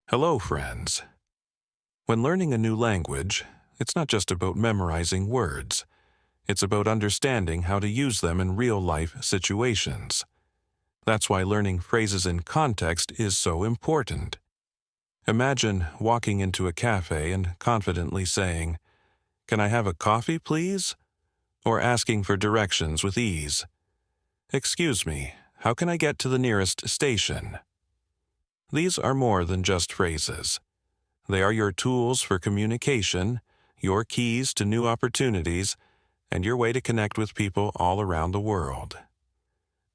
Hello, friends. When learning a new language, it's not just about memorizing words. It's about understanding how to use them in real-life situations. That's why learning phrases in context is so important. Imagine walking into a cafe and confidently saying, "Can I have a coffee, please?" Or asking for directions with ease. "Excuse me, how can I get to the nearest station?" These are more than just phrases. They are your tools for communication, your keys to new opportunities, and your way to connect with people all around the world.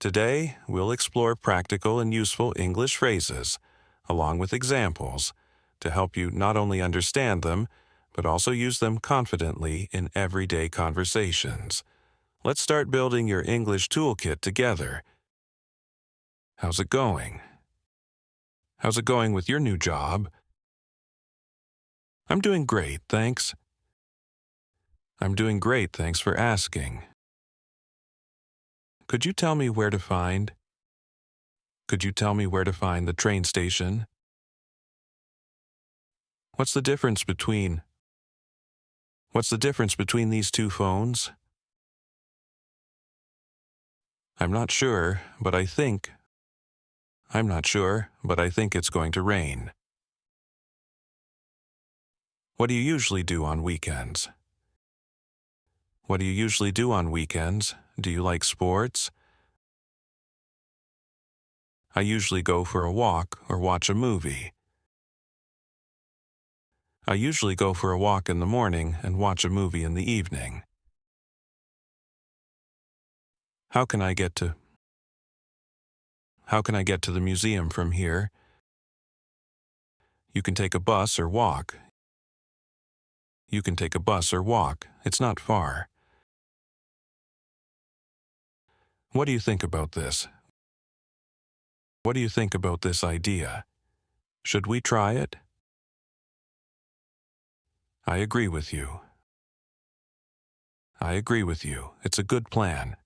Today, we'll explore practical and useful English phrases, along with examples, to help you not only understand them, but also use them confidently in everyday conversations. Let's start building your English toolkit together. How's it going? How's it going with your new job? I'm doing great, thanks. I'm doing great, thanks for asking. Could you tell me where to find? Could you tell me where to find the train station? What's the difference between these two phones? I'm not sure, but I think it's going to rain. What do you usually do on weekends? What do you usually do on weekends? Do you like sports? I usually go for a walk or watch a movie. I usually go for a walk in the morning and watch a movie in the evening. How can I get to the museum from here? You can take a bus or walk. You can take a bus or walk. It's not far. What do you think about this? What do you think about this idea? Should we try it? I agree with you. I agree with you. It's a good plan.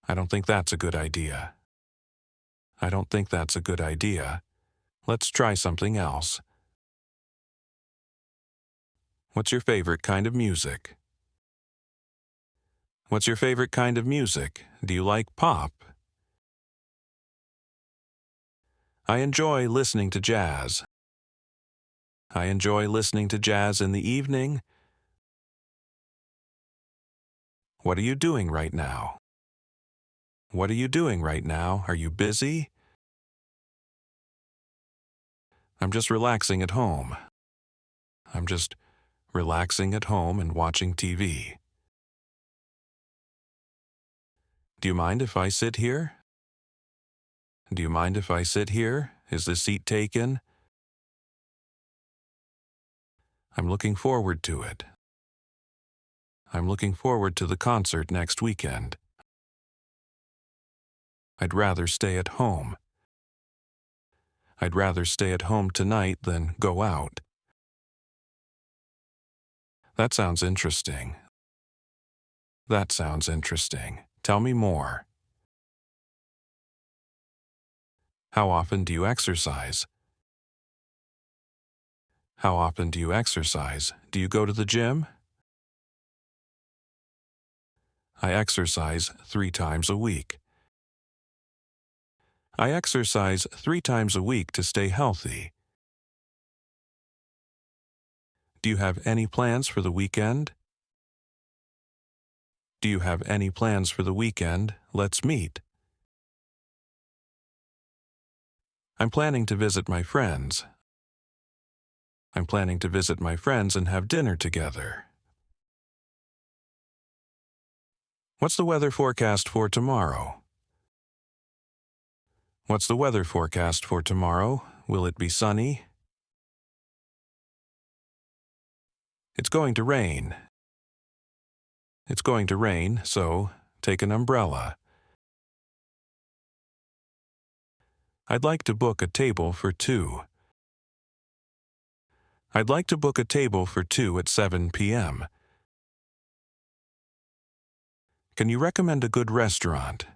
I don't think that's a good idea. I don't think that's a good idea. Let's try something else. What's your favorite kind of music? What's your favorite kind of music? Do you like pop? I enjoy listening to jazz. I enjoy listening to jazz in the evening. What are you doing right now? What are you doing right now? Are you busy? I'm just relaxing at home. I'm just relaxing at home and watching TV. Do you mind if I sit here? Do you mind if I sit here? Is the seat taken? I'm looking forward to it. I'm looking forward to the concert next weekend. I'd rather stay at home. I'd rather stay at home tonight than go out. That sounds interesting. That sounds interesting. Tell me more. How often do you exercise? How often do you exercise? Do you go to the gym? I exercise 3 times a week. I exercise 3 times a week to stay healthy. Do you have any plans for the weekend? Do you have any plans for the weekend? Let's meet. I'm planning to visit my friends. I'm planning to visit my friends and have dinner together. What's the weather forecast for tomorrow? What's the weather forecast for tomorrow? Will it be sunny? It's going to rain. It's going to rain, so take an umbrella. I'd like to book a table for 2. I'd like to book a table for 2 at 7 p.m. Can you recommend a good restaurant?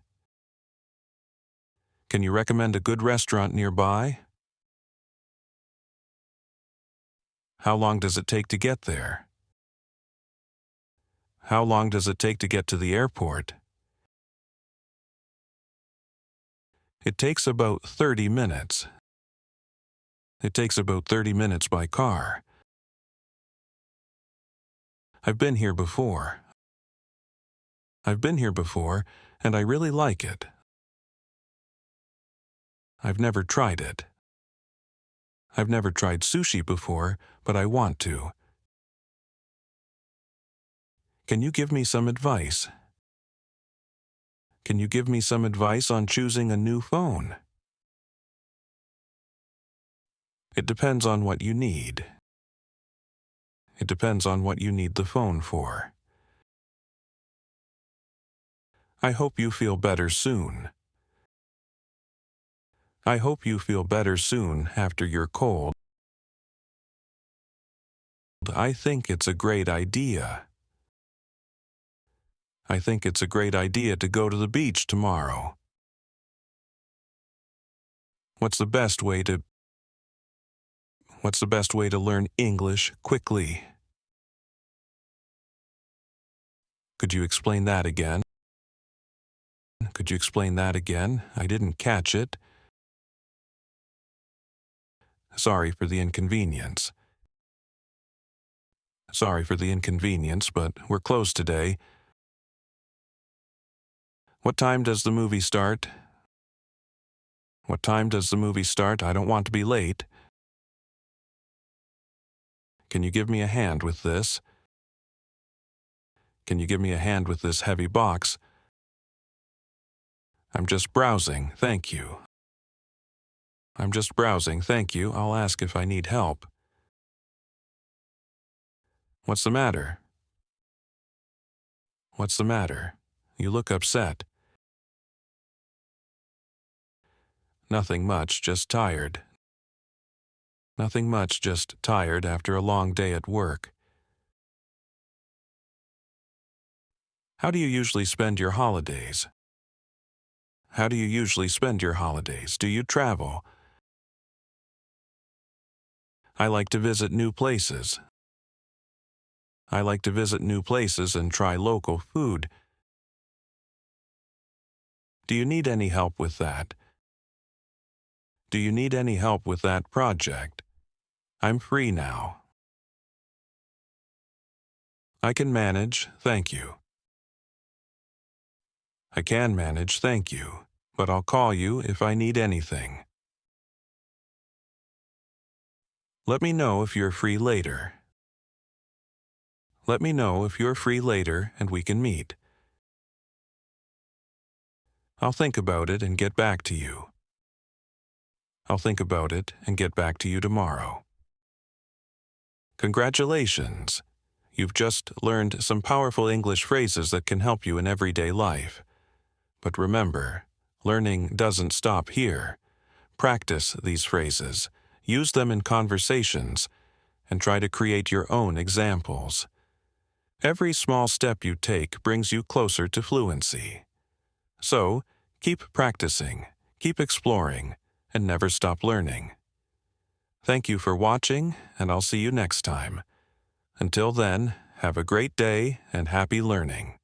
Can you recommend a good restaurant nearby? How long does it take to get there? How long does it take to get to the airport? It takes about 30 minutes. It takes about 30 minutes by car. I've been here before. I've been here before, and I really like it. I've never tried it. I've never tried sushi before, but I want to. Can you give me some advice? Can you give me some advice on choosing a new phone? It depends on what you need. It depends on what you need the phone for. I hope you feel better soon. I hope you feel better soon after your cold. I think it's a great idea. I think it's a great idea to go to the beach tomorrow. What's the best way to learn English quickly? Could you explain that again? Could you explain that again? I didn't catch it. Sorry for the inconvenience. Sorry for the inconvenience, but we're closed today. What time does the movie start? What time does the movie start? I don't want to be late. Can you give me a hand with this? Can you give me a hand with this heavy box? I'm just browsing, thank you. I'm just browsing, thank you. I'll ask if I need help. What's the matter? What's the matter? You look upset. Nothing much, just tired. Nothing much, just tired after a long day at work. How do you usually spend your holidays? How do you usually spend your holidays? Do you travel? I like to visit new places. I like to visit new places and try local food. Do you need any help with that? Do you need any help with that project? I'm free now. I can manage, thank you. I can manage, thank you, but I'll call you if I need anything. Let me know if you're free later. Let me know if you're free later and we can meet. I'll think about it and get back to you. I'll think about it and get back to you tomorrow. Congratulations! You've just learned some powerful English phrases that can help you in everyday life. But remember, learning doesn't stop here. Practice these phrases, use them in conversations, and try to create your own examples. Every small step you take brings you closer to fluency. So, keep practicing, keep exploring, and never stop learning. Thank you for watching, and I'll see you next time. Until then, have a great day and happy learning.